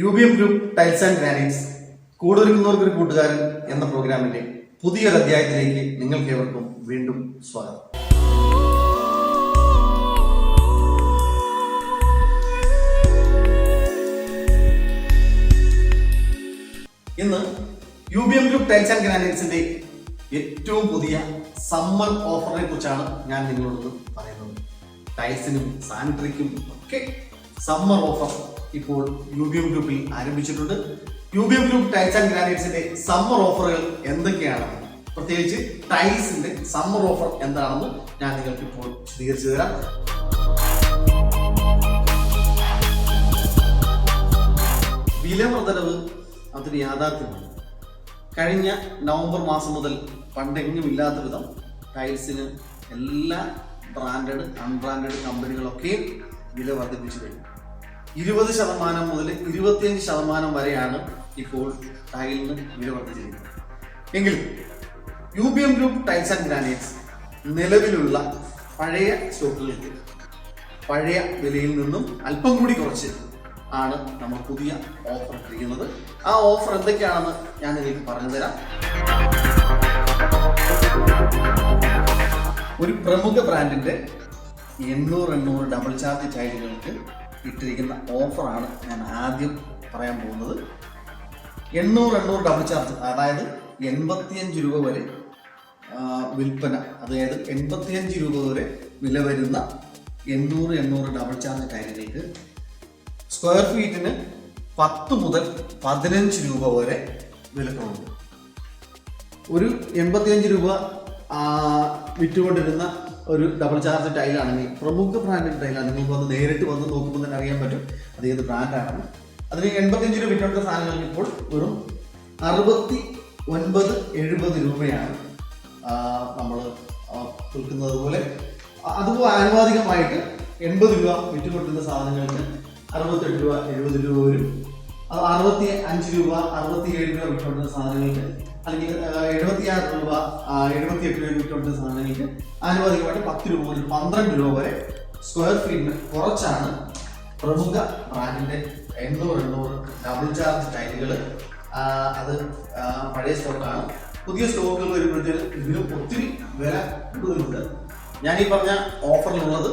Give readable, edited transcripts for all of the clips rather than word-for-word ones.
UBM Group Tiles and Granites Koodorukkunnavarude എന്ന പ്രോഗ്രാമിന്റെ പുതിയൊരു അധ്യായത്തിലേക്ക് നിങ്ങൾക്ക് ഏവർക്കും വീണ്ടും സ്വാഗതം. ഇന്ന് UBM Group Tiles and Granitesന്റെ ഏറ്റവും പുതിയ സമ്മർ ഓഫറിനെ കുറിച്ചാണ് ഞാൻ നിങ്ങളോട് പറയുന്നത്. ടൈൽസിനും സാനിറ്ററിക്കും ഒക്കെ സമ്മർ ഓഫർ ഇപ്പോൾ UBM ഗ്രൂപ്പിൽ ആരംഭിച്ചിട്ടുണ്ട്. UBM ഗ്രൂപ്പ് ടൈൽസ് ആൻഡ് ഗ്രാനൈറ്റ്സിന്റെ സമ്മർ ഓഫറുകൾ എന്തൊക്കെയാണ്, പ്രത്യേകിച്ച് ടൈൽസിന്റെ സമ്മർ ഓഫർ എന്താണെന്ന് ഞാൻ നിങ്ങൾക്ക് ഇപ്പോൾ വിശദീകരിച്ചു തരാം. വില വർധനവ് അതൊരു യാഥാർത്ഥ്യമാണ്. കഴിഞ്ഞ നവംബർ മാസം മുതൽ പണ്ടെങ്ങും ഇല്ലാത്ത വിധം ടൈൽസിന് എല്ലാ ബ്രാൻഡഡ് അൺബ്രാൻഡഡ് കമ്പനികളൊക്കെ വില വർദ്ധിപ്പിച്ചു കഴിഞ്ഞു. 20% മുതൽ 25% വരെയാണ് ഇപ്പോൾ ടൈലിന് വില വർദ്ധിച്ചിരിക്കുന്നത്. എങ്കിലും UBM group tiles and granites നിലവിലുള്ള പഴയ സ്റ്റോക്കുകൾക്ക് പഴയ വിലയിൽ നിന്നും അല്പം കൂടി കുറച്ച് ആണ് നമ്മൾ പുതിയ ഓഫർ ഇട്ടിരിക്കുന്നത്. ആ ഓഫർ എന്തൊക്കെയാണെന്ന് ഞാൻ നിങ്ങൾക്ക് പറഞ്ഞു തരാം. ഒരു പ്രമുഖ ബ്രാൻഡിന്റെ 800 ഡബിൾ ചാർജ് ടൈലുകൾക്ക് ഇട്ടിരിക്കുന്ന ഓഫറാണ് ഞാൻ ആദ്യം പറയാൻ പോകുന്നത്. 800 ഡബിൾ ചാർജ്, അതായത് 85 രൂപ വരെ വിൽപ്പന, അതായത് 85 രൂപ വരെ വില വരുന്ന 800 ഡബിൾ ചാർജ് ടൈലുകൾക്ക് സ്ക്വയർ ഫീറ്റിന് 10 മുതൽ 15 രൂപ വരെ വിലക്കുറവുണ്ട്. ഒരു 85 രൂപ വിറ്റുകൊണ്ടിരുന്ന ഒരു ഡബിൾ ചാർജ് ടൈലാണെങ്കിൽ, പ്രമുഖ ബ്രാൻഡ് ടൈലാണ്, നിങ്ങൾക്ക് വന്ന് നേരിട്ട് വന്ന് നോക്കുമ്പോൾ തന്നെ അറിയാൻ പറ്റും അത് ഏത് ബ്രാൻഡാണ്. അതിന് 85 രൂപ വിറ്റുകൊണ്ട സാധനങ്ങൾക്ക് ഇപ്പോൾ വെറും 69-70 രൂപയാണ് നമ്മൾ വിൽക്കുന്നത്. പോലെ അതുപോലെ ആനുപാതികമായിട്ട് 80 രൂപ വിറ്റുകൊണ്ടിരുന്ന സാധനങ്ങൾക്ക് 68 രൂപ 70 രൂപ വരും. 65 രൂപ 67 രൂപ വിറ്റുകൊണ്ടിരുന്ന സാധനങ്ങൾക്ക്, അല്ലെങ്കിൽ 76 രൂപ 78 രൂപ വിറ്റുകൊണ്ടിരുന്ന സാധനങ്ങൾക്ക് ആനുപാതികമായിട്ട് 10 രൂപ മുതൽ 12 രൂപ വരെ സ്ക്വയർ ഫീറ്റിന് കുറച്ചാണ് പ്രമുഖ ബ്രാൻഡിന്റെ 800 ഡബിൾ ചാർജ് ടൈലുകൾ. അത് പഴയ സ്റ്റോക്കാണ്. പുതിയ സ്റ്റോക്കുകൾ വരുമ്പോഴത്തേക്ക് ഇതിനും ഒത്തിരി വില കൂടുതലുണ്ട്. ഞാൻ ഈ പറഞ്ഞ ഓഫറിലുള്ളത്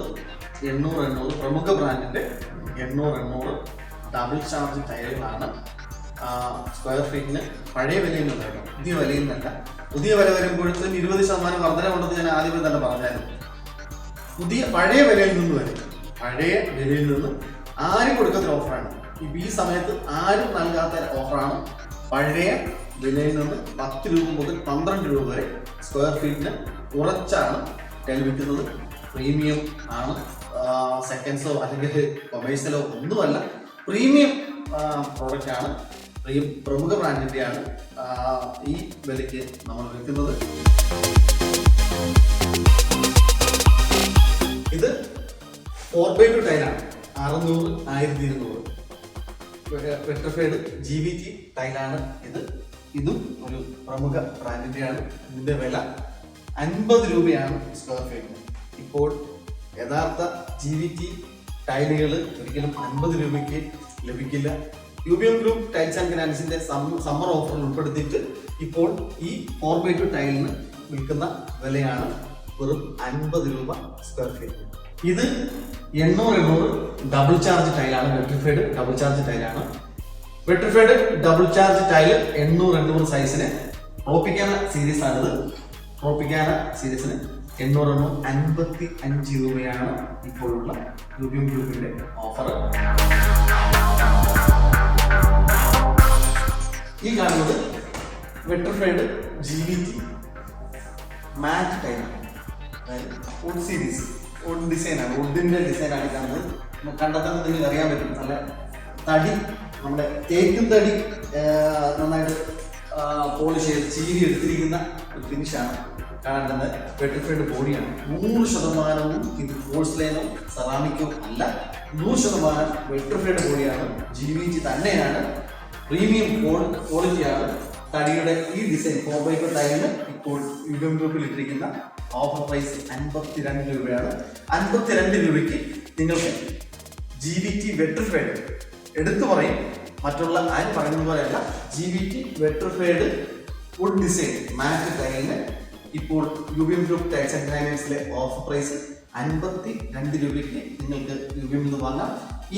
800 പ്രമുഖ ബ്രാൻഡിന്റെ 800 ഡബിൾ ചാർജ് ടൈലുകളാണ്. സ്ക്വയർ ഫീറ്റിന് പഴയ വിലയിൽ നിന്നല്ല, പുതിയ വിലയിൽ നിന്നല്ല. പുതിയ വില വരുമ്പോഴത്തേക്കും 20% വർധനമുണ്ടെന്ന് ഞാൻ ആദ്യമേ തന്നെ പറഞ്ഞായിരുന്നു. പഴയ വിലയിൽ നിന്ന് വരും. പഴയ വിലയിൽ നിന്ന് ആരും കൊടുക്കുന്ന ഓഫറാണ്. ഈ സമയത്ത് ആരും നൽകാത്ത ഓഫറാണ്. പഴയ വിലയിൽ നിന്ന് 10 രൂപ മുതൽ 12 രൂപ വരെ സ്ക്വയർ ഫീറ്റിന് കുറച്ചാണ് ടൈൽ വിൽക്കുന്നത്. പ്രീമിയം ആണ്. സെക്കൻഡ്സോ അല്ലെങ്കിൽ കൊമേഴ്സ്യലോ ഒന്നുമല്ല, പ്രീമിയം പ്രോഡക്റ്റ് ആണ്. പ്രമുഖ ബ്രാൻഡിന്റെയാണ് ഈ വിലയ്ക്ക് നമ്മൾ വിൽക്കുന്നത്. ഇത് 4x2 ടൈലാണ്. 600, 1200 Vitrified GVT ടൈലാണ് ഇത്. ഇതും ഒരു പ്രമുഖ ബ്രാൻഡിന്റെയാണ്. ഇതിന്റെ വില 50 രൂപയാണ് സ്ക്വയർ ഫീറ്റിന്. ഇപ്പോൾ യഥാർത്ഥ GVT ടൈലുകൾ ഒരിക്കലും 50 രൂപയ്ക്ക് ലഭിക്കില്ല. UBM ഗ്രൂപ്പ് ടൈൽസ് ആൻഡ് ഗ്രാനൈറ്റ്സിന്റെ സമ്മർ ഓഫറിൽ ഉൾപ്പെടുത്തിയിട്ട് ഇപ്പോൾ ഈ 4x2 ടൈലിന് വിൽക്കുന്ന വിലയാണ് വെറും 50 രൂപ സ്ക്വയർ ഫീറ്റ്. ഇത് 800 ഡബിൾ ചാർജ് ടൈലാണ്. വെട്രിഫൈഡ് ഡബിൾ ചാർജ് ടൈലാണ്. വെട്രിഫൈഡ് ഡബിൾ ചാർജ് ടൈല് 800 സൈസിന് ട്രോപ്പിക്കാന സീരീസ് ആണിത്. ട്രോപ്പിക്കാന സീരീസിന് 800 55 രൂപയാണ് ഇപ്പോഴുള്ള UBM ഗ്രൂപ്പിന്റെ ഓഫർ. ഈ കാണുന്നത് വെട്രിഫൈഡ് GVT മാറ്റ് ടൈലാണ്. അതായത് വുഡ് സീരീസ്, വുഡ് ഡിസൈനാണ്, വുഡിന്റെ ഡിസൈനാണ് കാണുന്നത്. കണ്ടെത്താൻ നിങ്ങൾക്ക് അറിയാൻ പറ്റും. നല്ല തടി, നമ്മുടെ തേക്കും തടി നന്നായിട്ട് പോളിഷ് ചെയ്ത് ചീരി എടുത്തിരിക്കുന്ന ഒരു ഫിനിഷാണ് കാണേണ്ടത്. വെട്രിഫൈഡ് ബോഡിയാണ്. 100% ഇത് പോഴ്സലൈനോ സെറാമിക്കോ അല്ല. 100% വെട്രിഫൈഡ് ബോഡിയാണ്. GVT തന്നെയാണ്. പ്രീമിയം ക്വാളിറ്റിയാണ്. തടിയുടെ ഈ ഡിസൈൻ 4x2 ടൈലിന് ഇപ്പോൾ UBM ഗ്രൂപ്പിൽ ഇട്ടിരിക്കുന്ന ഓഫർ പ്രൈസ് 52 രൂപയാണ്. 52 രൂപയ്ക്ക് നിങ്ങൾക്ക് GVT വെട്രിഫൈഡ് എടുത്തു പറയും മറ്റുള്ള ആരും പറയുന്നത് പോലെയല്ല. GVT vitrified wood design matte ടൈലിന് ഇപ്പോൾ UBM ഗ്രൂപ്പ് ടൈൽസ് ആൻഡ് ഗ്രാനൈറ്റ്സിലെ ഓഫർ പ്രൈസ് 52 രൂപയ്ക്ക് നിങ്ങൾക്ക് UBM നിന്ന് വാങ്ങാം.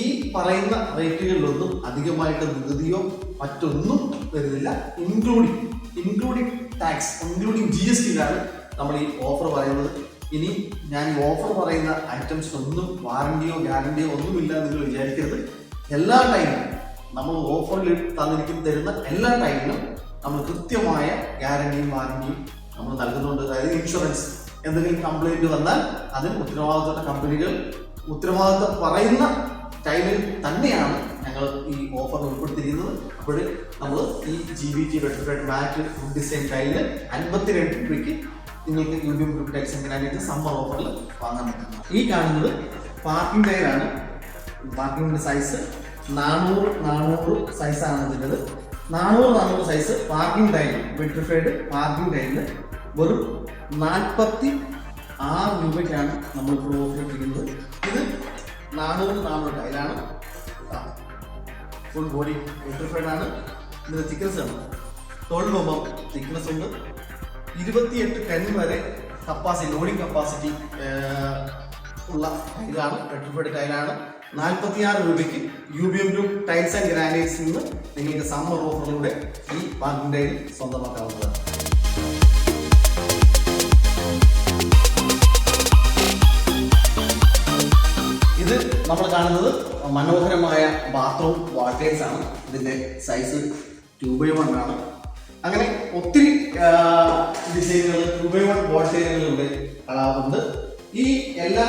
ഈ പറയുന്ന റേറ്റുകളിലൊന്നും അധികമായിട്ട് നികുതിയോ മറ്റൊന്നും വരുന്നില്ല. ഇൻക്ലൂഡിംഗ് ടാക്സ്, ഇൻക്ലൂഡിംഗ് GST-യിലാണ് നമ്മൾ ഈ ഓഫർ പറയുന്നത്. ഇനി ഞാൻ ഈ ഓഫർ പറയുന്ന ഐറ്റംസ് ഒന്നും വാറണ്ടിയോ ഗ്യാരണ്ടിയോ ഒന്നുമില്ല നിങ്ങൾ വിചാരിക്കരുത്. എല്ലാ ടൈമിലും നമ്മൾ ഓഫറിൽ തരുന്ന എല്ലാ ടൈമിലും നമ്മൾ കൃത്യമായ ഗ്യാരണ്ടിയും വാറണ്ടിയും നമ്മൾ നൽകുന്നുണ്ട്. അതായത് ഇൻഷുറൻസ്, എന്തെങ്കിലും കംപ്ലൈൻറ്റ് വന്നാൽ അതിന് ഉത്തരവാദിത്തപ്പെട്ട കമ്പനികൾ ഉത്തരവാദിത്തം പറയുന്ന ടൈമിൽ തന്നെയാണ് ഞങ്ങൾ ഈ ഓഫർ ഉൾപ്പെടുത്തിയിരിക്കുന്നത്. അപ്പോൾ നമ്മൾ ഈ GVT vitrified matte wood design ടൈലിന് 52 രൂപയ്ക്ക് നിങ്ങൾക്ക് UBM group tiles and granite summer ഓഫറിൽ വാങ്ങാൻ പറ്റും. ഈ കാണുന്നത് പാർക്കിംഗ് ടൈലാണ്. പാർക്കിങ്ങിൻ്റെ സൈസ് 400 സൈസാണ് ഇതിൻ്റെത്. 400 size parking tile vitrified parking ടൈലിന് വെറും 46 രൂപയ്ക്കാണ് നമ്മളിപ്പോൾ ഓഫർ ഇട്ടിരിക്കുന്നത്. ഇത് 400 ടൈലാണ്. ഫുൾ ബോഡി വെട്രിഫൈഡ് ആണ്. ഇതിൻ്റെ തിക്നെസ് ആണ് 12 mm തിക്നെസ് ഉണ്ട്. 28 ടൺ വരെ കപ്പാസിറ്റി, ലോഡിംഗ് കപ്പാസിറ്റി ഉള്ള ടൈലാണ്, വെട്രിഫൈഡ് ടൈലാണ്. 46 രൂപയ്ക്ക് UBM ഗ്രൂപ്പ് ടൈൽസ് ആൻഡ് ഗ്രാനൈറ്റ്സിൽ നിന്ന് നിങ്ങൾക്ക് സമ്മർ ഓഫറിലൂടെ ഈ പാർക്കിംഗ് ടൈൽ സ്വന്തമാക്കാവുന്നതാണ്. ഇത് നമ്മൾ കാണുന്നത് മനോഹരമായ ബാത്റൂം വാട്ടേഴ്സ് ആണ്. ഇതിൻ്റെ സൈസ് 2x1 ആണ്. അങ്ങനെ ഒത്തിരി ഡിസൈനുകൾ 2x1 വാട്ടേറുകളുടെ ഉണ്ട്. ഈ എല്ലാ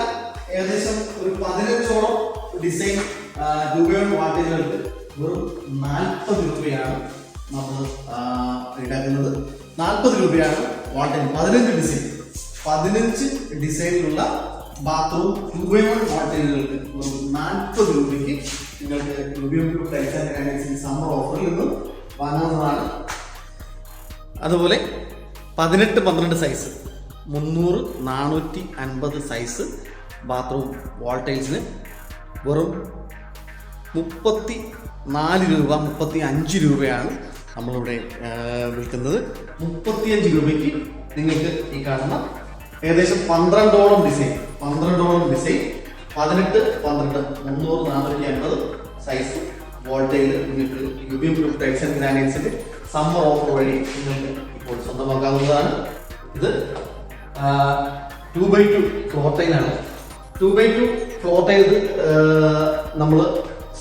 ഏകദേശം ഒരു 15ഓളം ഡിസൈൻ 2x1 വാട്ടേറുകൾക്ക് വെറും 40 രൂപയാണ് നമ്മൾ ഈടാക്കുന്നത്. 40 രൂപയാണ് വാട്ടേർ. 15 ഡിസൈനിലുള്ള ബാത്റൂം 2x1 വാട്ടേറുകൾക്ക് വെറും 40 രൂപയ്ക്ക് നിങ്ങൾക്ക് UBM ഗ്രൂപ്പ് ടൈൽസ് ആൻഡ് ഗ്രാനൈറ്റ്സിന്റെ സമ്മർ ഓഫറിൽ നിന്ന് വാങ്ങാവുന്നതാണ്. അതുപോലെ 18-12 സൈസ് 300-450 സൈസ് ബാത്റൂം വാൾ ടൈൽസിന് വെറും 35 രൂപയാണ് നമ്മളിവിടെ വിൽക്കുന്നത്. 35 രൂപയ്ക്ക് നിങ്ങൾക്ക് ഈ കാണുന്ന ഏകദേശം 12ഓളം ഡിസൈൻ 18-12 300-450 സൈസ് വാൾ ടൈൽ നിങ്ങൾക്ക് UBM ഗ്രൂപ്പ് ടൈൽസ് ആൻഡ് ഗ്രാനൈറ്റ്സിന്റെ സമ്മർ ഓഫർ വഴി നിങ്ങൾക്ക് ഇപ്പോൾ സ്വന്തമാക്കാവുന്നതാണ്. ഇത് 2x2 ഫ്ലോർ ടൈലാണ്. 2x2 ഫ്ലോർ ടൈൽ നമ്മൾ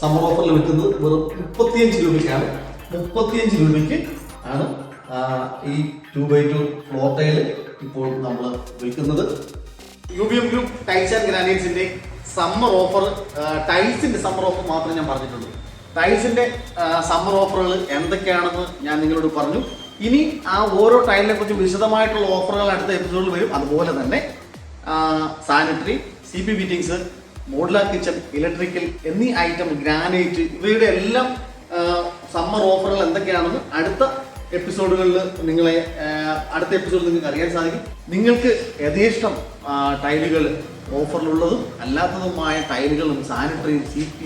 സമ്മർ ഓഫറിൽ വിൽക്കുന്നത് വെറും 35 രൂപയ്ക്കാണ്. 35 രൂപയ്ക്ക് ആണ് ഈ 2x2 ഫ്ലോർ ടൈൽ ഇപ്പോൾ നമ്മൾ വിൽക്കുന്നത്. UBM ഗ്രൂപ്പ് ടൈൽസ് ആൻഡ് ഗ്രാനൈറ്റ്സിന്റെ സമ്മർ ഓഫർ, ടൈൽസിന്റെ സമ്മർ ഓഫർ മാത്രമേ ഞാൻ പറഞ്ഞിട്ടുള്ളൂ. ടൈൽസിന്റെ സമ്മർ ഓഫറുകൾ എന്തൊക്കെയാണെന്ന് ഞാൻ നിങ്ങളോട് പറഞ്ഞു. ഇനി ആ ഓരോ ടൈലിനെ കുറിച്ച് വിശദമായിട്ടുള്ള ഓഫറുകൾ അടുത്ത എപ്പിസോഡിൽ വരും. അതുപോലെ തന്നെ sanitary, CP fittings, modular kitchen, electrical എന്നീ ഐറ്റം, ഗ്രാനൈറ്റ്, ഇവയുടെ എല്ലാം സമ്മർ ഓഫറുകൾ എന്തൊക്കെയാണെന്ന് അടുത്ത എപ്പിസോഡുകളിൽ നിങ്ങൾക്ക് അറിയാൻ സാധിക്കും. നിങ്ങൾക്ക് യഥേഷ്ടം ടൈലുകൾ ഓഫറിലുള്ളതും അല്ലാത്തതുമായ ടൈലുകളും സാനിറ്ററിയും CP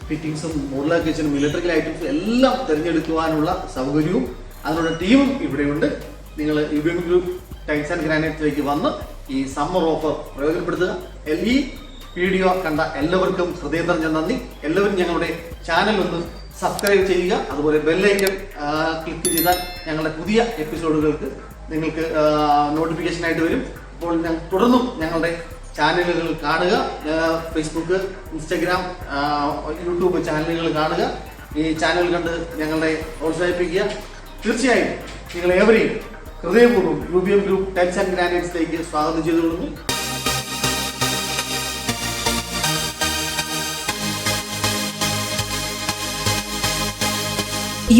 ഫിറ്റിംഗ്സും മോഡുലാർ കിച്ചണും ഇലക്ട്രിക്കൽ ഐറ്റംസും എല്ലാം തിരഞ്ഞെടുക്കുവാനുള്ള സൗകര്യവും അതിനുള്ള ടീമും ഇവിടെയുണ്ട്. നിങ്ങൾ UBM ഗ്രൂപ്പ് ടൈൽസ് ആൻഡ് ഗ്രാനൈറ്റ്സിലേക്ക് വന്ന് ഈ സമ്മർ ഓഫർ പ്രയോജനപ്പെടുത്തുക. ഈ വീഡിയോ കണ്ട എല്ലാവർക്കും ഹൃദയം നിറഞ്ഞ നന്ദി. എല്ലാവരും ഞങ്ങളുടെ ചാനൽ ഒന്ന് സബ്സ്ക്രൈബ് ചെയ്യുക. അതുപോലെ ബെല്ലൈക്കൺ ക്ലിക്ക് ചെയ്താൽ ഞങ്ങളുടെ പുതിയ എപ്പിസോഡുകൾക്ക് നിങ്ങൾക്ക് നോട്ടിഫിക്കേഷനായിട്ട് വരും. അപ്പോൾ തുടർന്നും ഞങ്ങളുടെ ചാനലുകൾ കാണുക. ഫേസ്ബുക്ക്, ഇൻസ്റ്റഗ്രാം, യൂട്യൂബ് ചാനലുകൾ കാണുക. ഈ ചാനൽ കണ്ട് ഞങ്ങളെ പ്രോത്സാഹിപ്പിക്കുക. തീർച്ചയായും നിങ്ങളേവരെയും ഹൃദയപൂർവ്വം UBM ഗ്രൂപ്പ് ടൈൽസ് ആൻഡ് ഗ്രാനൈറ്റ്സിലേക്ക് സ്വാഗതം ചെയ്തുകൊള്ളുന്നു.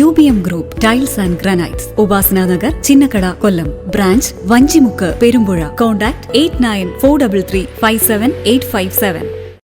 UBM Group Tiles and Granites, Upasana Nagar, Chinnakada, Kollam. Branch Vanchimukku, Perumbura. Contact 89 433 57857.